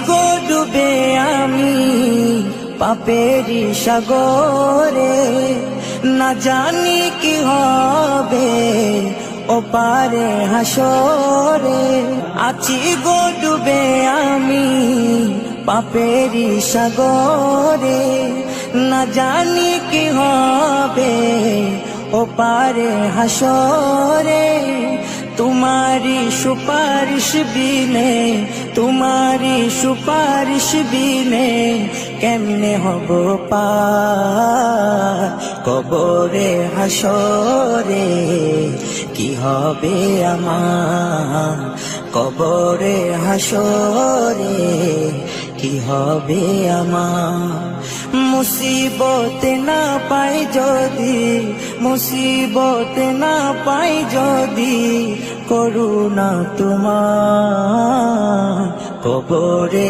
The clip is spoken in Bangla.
গো ডুবে আমি পাপেরি সাগরে, না জানি কি হবে ও পারে হাসরে। আছি গো ডুবে আমি পাপেরি সাগরে, না জানি কি হবে ও পারে হাসরে। तुम्हारी सुपारिश बिने, तुम्हारी सुपारिश बिने केमने हबो पार कबरे हासरे। কি হবে আমার কবরে হাসরে, কি হবে আমার। মুসিবতে না পাই যদি, মুসিবতে না পাই যদি, করুণা তোমার কবরে